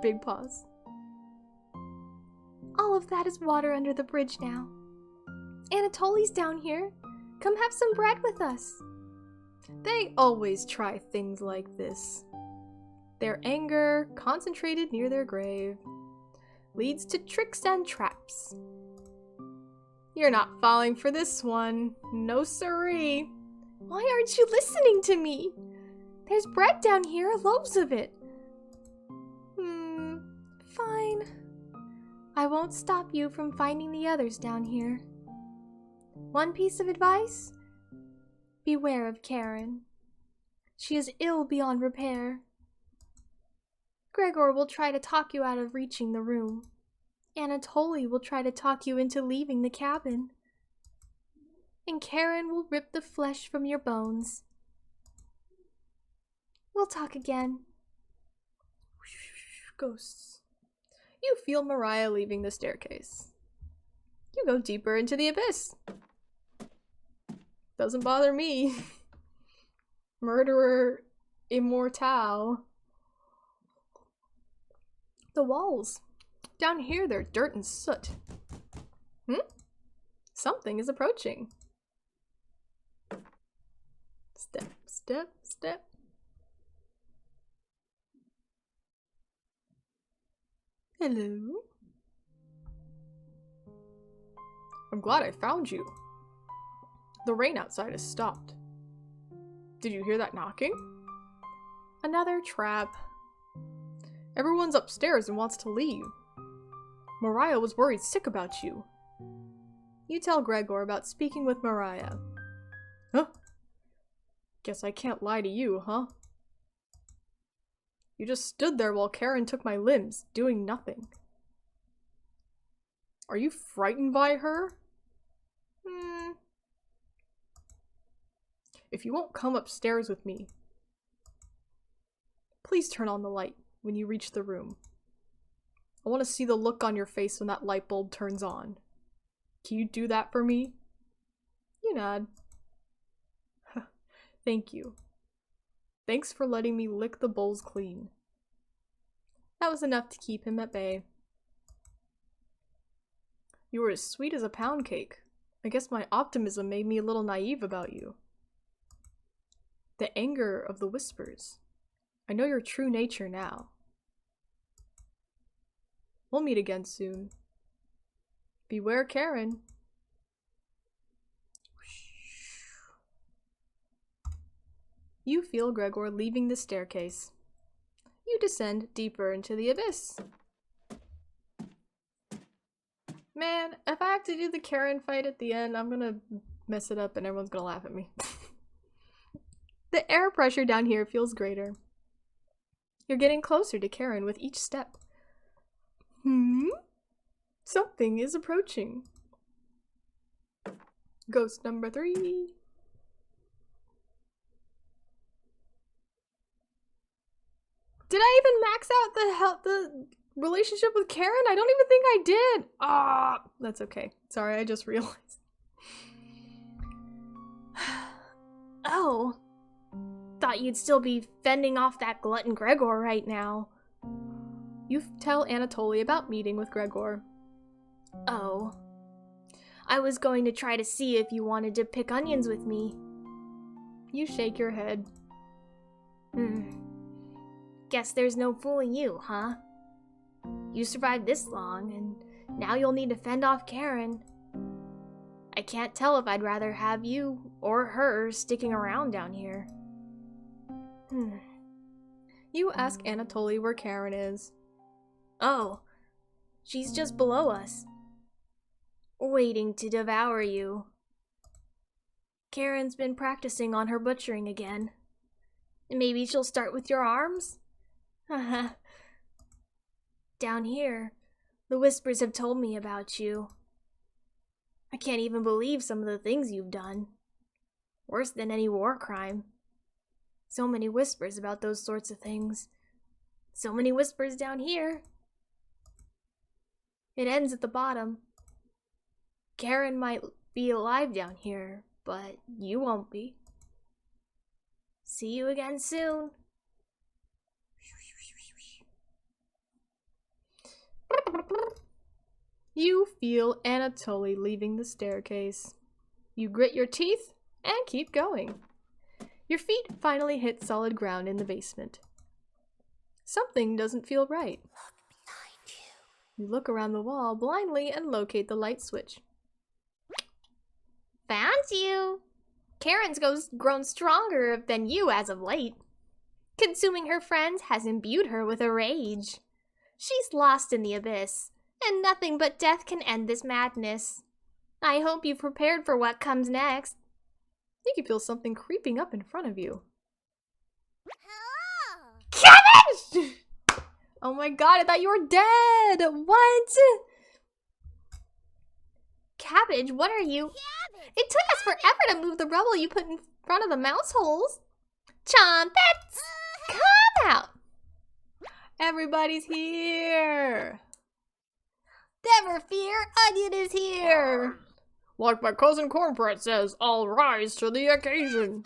Speaker 1: Big pause.
Speaker 2: All of that is water under the bridge now. Anatoly's down here. Come have some bread with us.
Speaker 1: They always try things like this. Their anger, concentrated near their grave, leads to tricks and traps. You're not falling for this one. No siree.
Speaker 2: Why aren't you listening to me? There's bread down here, loaves of it. Fine. I won't stop you from finding the others down here. One piece of advice? Beware of Karen. She is ill beyond repair. Gregor will try to talk you out of reaching the room. Anatoly will try to talk you into leaving the cabin. And Karen will rip the flesh from your bones. We'll talk again.
Speaker 1: Ghosts. You feel Mariah leaving the staircase. You go deeper into the abyss. Doesn't bother me. Murderer immortal. The walls. Down here, they're dirt and soot. Something is approaching. Step, step, step. Hello? I'm glad I found you. The rain outside has stopped. Did you hear that knocking? Another trap. Everyone's upstairs and wants to leave. Mariah was worried sick about you. You tell Gregor about speaking with Mariah. Huh? Guess I can't lie to you, huh? You just stood there while Karen took my limbs, doing nothing. Are you frightened by her? If you won't come upstairs with me, please turn on the light when you reach the room. I want to see the look on your face when that light bulb turns on. Can you do that for me? You nod. Thank you. Thanks for letting me lick the bowls clean. That was enough to keep him at bay. You were as sweet as a pound cake. I guess my optimism made me a little naive about you. The anger of the whispers. I know your true nature now. We'll meet again soon. Beware Karen. You feel Gregor leaving the staircase. You descend deeper into the abyss. Man, if I have to do the Karen fight at the end, I'm gonna mess it up and everyone's gonna laugh at me. The air pressure down here feels greater. You're getting closer to Karen with each step. Something is approaching. Ghost number 3. Did I even max out the relationship with Karen? I don't even think I did. Ah, that's okay. Sorry, I just realized.
Speaker 2: Oh. Thought you'd still be fending off that glutton Gregor right now.
Speaker 1: You tell Anatoly about meeting with Gregor.
Speaker 2: Oh. I was going to try to see if you wanted to pick onions with me.
Speaker 1: You shake your head.
Speaker 2: Guess there's no fooling you, huh? You survived this long, and now you'll need to fend off Karen. I can't tell if I'd rather have you or her sticking around down here.
Speaker 1: You ask Anatoly where Karen is.
Speaker 2: Oh, she's just below us, waiting to devour you. Karen's been practicing on her butchering again. Maybe she'll start with your arms? Down here, the whispers have told me about you. I can't even believe some of the things you've done. Worse than any war crime. So many whispers about those sorts of things. So many whispers down here. It ends at the bottom. Karen might be alive down here, but you won't be. See you again soon.
Speaker 1: You feel Anatoly leaving the staircase. You grit your teeth and keep going. Your feet finally hit solid ground in the basement. Something doesn't feel right.
Speaker 2: Look behind
Speaker 1: You look around the wall blindly and locate the light switch.
Speaker 2: Found you! Karen's grown stronger than you as of late. Consuming her friends has imbued her with a rage. She's lost in the abyss, and nothing but death can end this madness. I hope you've prepared for what comes next.
Speaker 1: You can feel something creeping up in front of you.
Speaker 2: Cabbage!
Speaker 1: Oh my god, I thought you were dead! What?
Speaker 2: Cabbage, what are you? Cabbage, it took us forever to move the rubble you put in front of the mouse holes. Chompets! Come out!
Speaker 1: Everybody's here!
Speaker 2: Never fear, Onion is here!
Speaker 1: Like my cousin Cornbread says, I'll rise to the occasion.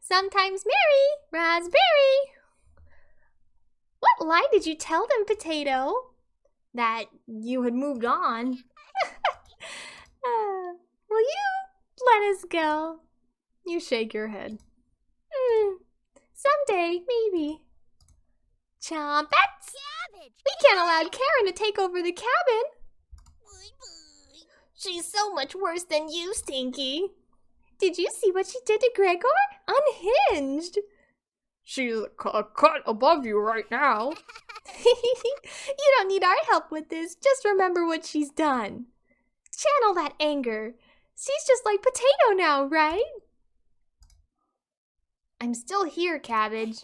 Speaker 2: Sometimes Mary, Raspberry. What lie did you tell them, Potato? That you had moved on. Will you let us go?
Speaker 1: You shake your head.
Speaker 2: Someday, maybe. Chompets! We can't allow Karen to take over the cabin. She's so much worse than you, Stinky. Did you see what she did to Gregor? Unhinged.
Speaker 1: She's a cut above you right now.
Speaker 2: You don't need our help with this. Just remember what she's done. Channel that anger. She's just like Potato now, right? I'm still here, Cabbage.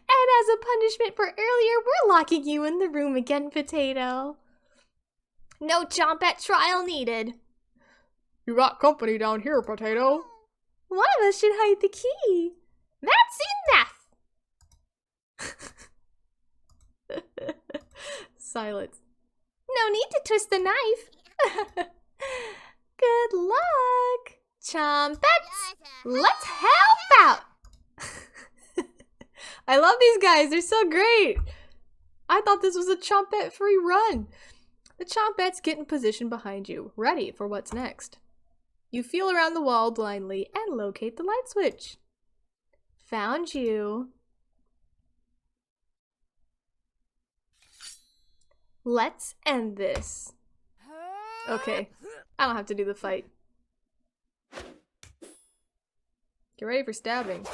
Speaker 2: And as a punishment for earlier, we're locking you in the room again, Potato. No Chompet trial needed.
Speaker 1: You got company down here, Potato.
Speaker 2: One of us should hide the key. That's enough.
Speaker 1: Silence.
Speaker 2: No need to twist the knife. Good luck, Chompets. Let's help out.
Speaker 1: I love these guys. They're so great. I thought this was a Chompet-free run. The Chompets get in position behind you, ready for what's next. You feel around the wall blindly and locate the light switch. Found you. Let's end this. Okay, I don't have to do the fight. Get ready for stabbing.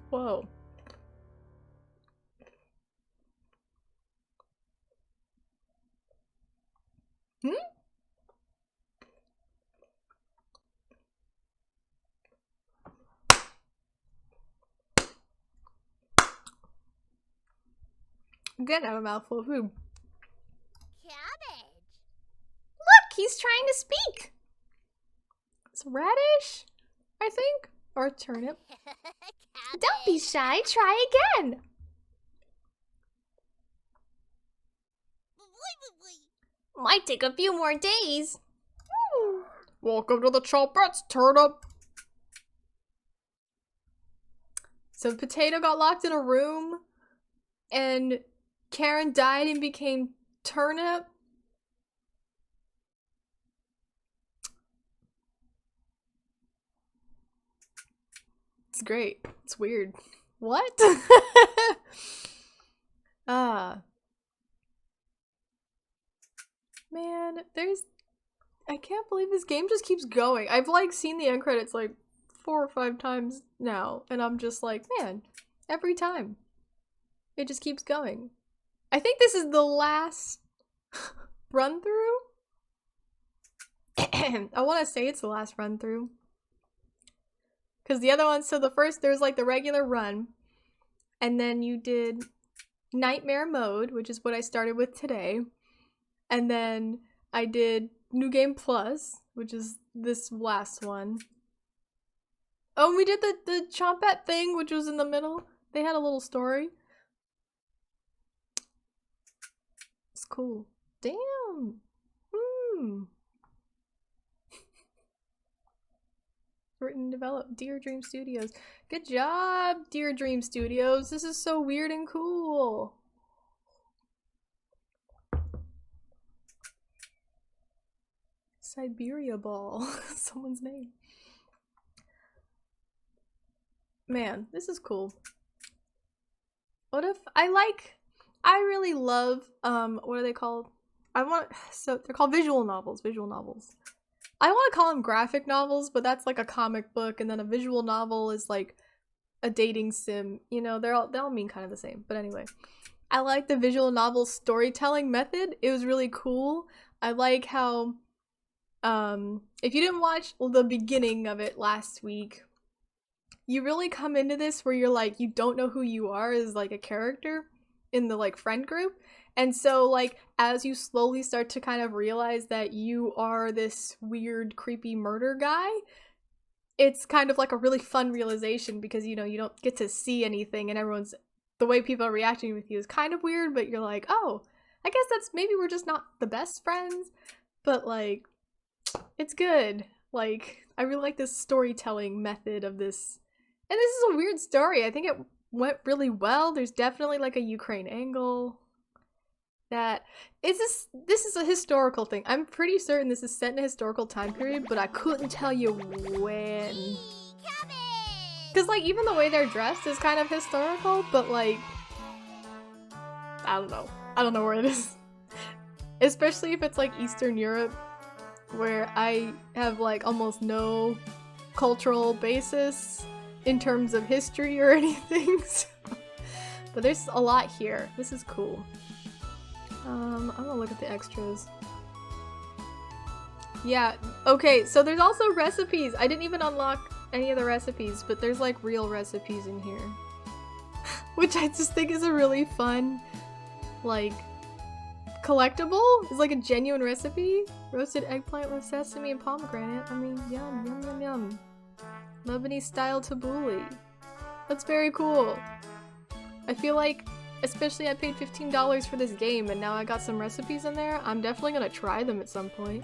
Speaker 1: Whoa. Hmm? I'm gonna have a mouthful of food.
Speaker 2: Cabbage. Look, he's trying to speak.
Speaker 1: It's radish, I think? Or turnip.
Speaker 2: Don't be shy, try again. Might take a few more days.
Speaker 1: Welcome to the Chompettes, turnip. So Potato got locked in a room, and Karen died and became Turnip. It's great. It's weird. What? Man, I can't believe this game just keeps going. I've like seen the end credits like 4 or 5 times now, and I'm just like, man, every time. It just keeps going. I think this is the last run through. I want to say it's the last run through. Because the other one, so the first, there's like the regular run. And then you did Nightmare Mode, which is what I started with today. And then I did New Game Plus, which is this last one. Oh, and we did the Chompette thing, which was in the middle. They had a little story. It's cool. Damn. Written and developed. Dear Dream Studios. Good job, Dear Dream Studios. This is so weird and cool. Siberia Ball. Someone's name. Man, this is cool. What if I really love what are they called? So they're called visual novels. I want to call them graphic novels, but that's like a comic book, and then a visual novel is like a dating sim. You know, they all mean kind of the same. But anyway, I like the visual novel storytelling method. It was really cool. I like how if you didn't watch the beginning of it last week, you really come into this where you're like, you don't know who you are as like a character in the like friend group. And so like as you slowly start to kind of realize that you are this weird creepy murder guy, it's kind of like a really fun realization because you know you don't get to see anything and the way people are reacting with you is kind of weird, but you're like, oh, I guess that's maybe we're just not the best friends, but like it's good. Like I really like this storytelling method of this. And this is a weird story. I think it went really well. There's definitely like a Ukraine angle. This is a historical thing. I'm pretty certain this is set in a historical time period, but I couldn't tell you when. Because like even the way they're dressed is kind of historical, but like I don't know. I don't know where it is. Especially if it's like Eastern Europe, where I have like almost no cultural basis in terms of history or anything. So. But there's a lot here. This is cool. I'm gonna look at the extras. Yeah, okay, so there's also recipes. I didn't even unlock any of the recipes, but there's like real recipes in here. Which I just think is a really fun, like, collectible. It's like a genuine recipe. Roasted eggplant with sesame and pomegranate. I mean, yum, yum, yum, yum. Lebanese style tabbouleh. That's very cool. I feel like, especially I paid $15 for this game and now I got some recipes in there, I'm definitely gonna try them at some point.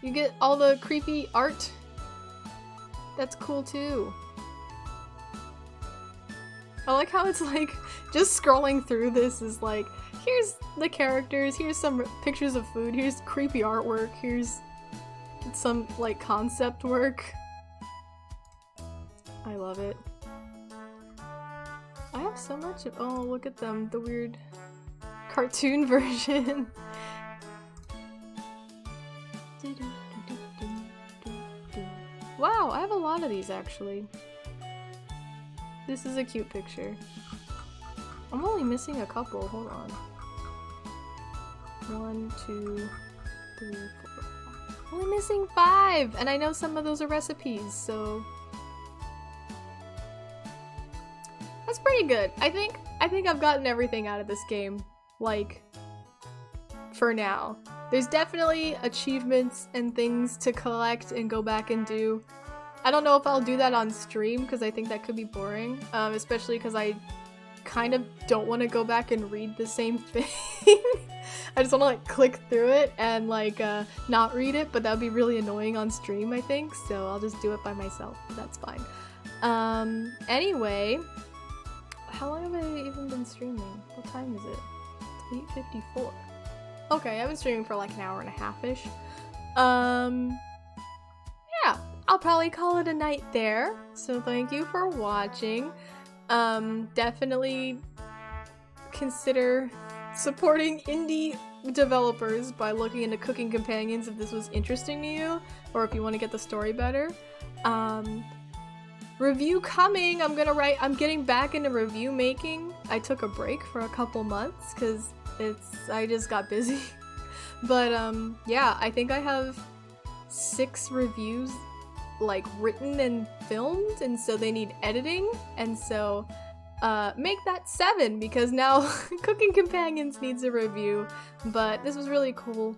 Speaker 1: You get all the creepy art. That's cool too. I like how it's like, just scrolling through this is like, here's the characters, here's some pictures of food, here's creepy artwork, here's some like concept work. I love it. I have so much of, oh look at them, the weird cartoon version. Wow, I have a lot of these actually. This is a cute picture. I'm only missing a couple, hold on. 1, 2, 3, 4, 5. Only missing 5! And I know some of those are recipes, so... That's pretty good. I think I've gotten everything out of this game. Like, for now. There's definitely achievements and things to collect and go back and do. I don't know if I'll do that on stream, because I think that could be boring. Especially because I kind of don't want to go back and read the same thing. I just want to like click through it and like not read it, but that would be really annoying on stream, I think, so I'll just do it by myself. That's fine. Anyway, how long have I even been streaming? What time is it? It's 8:54. Okay, I've been streaming for like an hour and a half-ish. Yeah, I'll probably call it a night there, so thank you for watching. Definitely consider supporting indie developers by looking into Cooking Companions if this was interesting to you, or if you want to get the story better. Review coming! I'm getting back into review making. I took a break for a couple months because I just got busy. But yeah, I think I have 6 reviews like written and filmed, and so they need editing, and so make that 7 because now Cooking Companions needs a review. But this was really cool.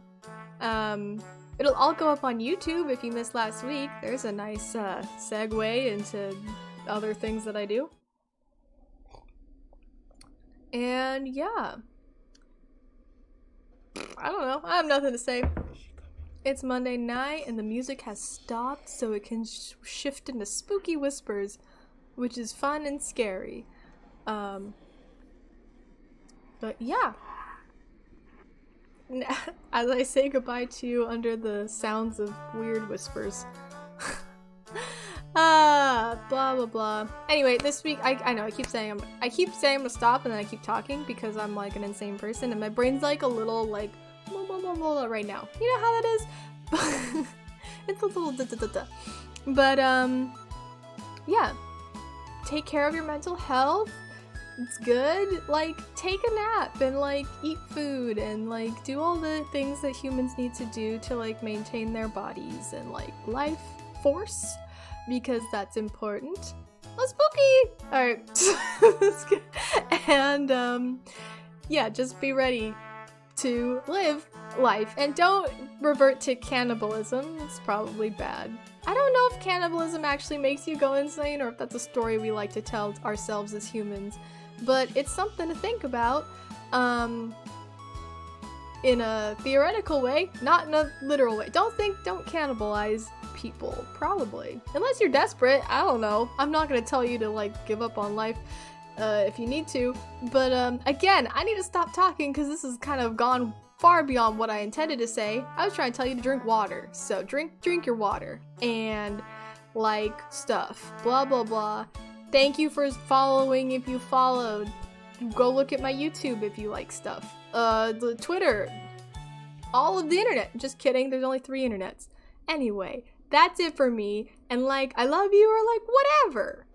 Speaker 1: It'll all go up on YouTube if you missed last week. There's a nice segue into other things that I do. And yeah, I don't know, I have nothing to say. It's Monday night and the music has stopped so it can shift into spooky whispers, which is fun and scary. But yeah, as I say goodbye to you under the sounds of weird whispers. Blah blah blah. Anyway, this week I know I keep saying I'm gonna stop, and then I keep talking because I'm like an insane person and my brain's like a little like blah, blah, blah, blah, right now. You know how that is? It's a little da-da-da-da. But yeah, take care of your mental health. It's good. Like, take a nap and like eat food and like do all the things that humans need to do to like maintain their bodies and like life force, because that's important. Oh, spooky! Alright. And yeah, just be ready to live life and don't revert to cannibalism. It's probably bad. I don't know if cannibalism actually makes you go insane or if that's a story we like to tell ourselves as humans, but it's something to think about. In a theoretical way, not in a literal way. Don't cannibalize people, probably. Unless you're desperate, I don't know. I'm not gonna tell you to like give up on life if you need to, but again, I need to stop talking because this has kind of gone far beyond what I intended to say. I was trying to tell you to drink water, so drink your water and like stuff, blah blah blah. Thank you for following if you followed. Go look at my YouTube if you like stuff. The Twitter, all of the internet. Just kidding, there's only 3 internets. Anyway, that's it for me, and like, I love you or like whatever.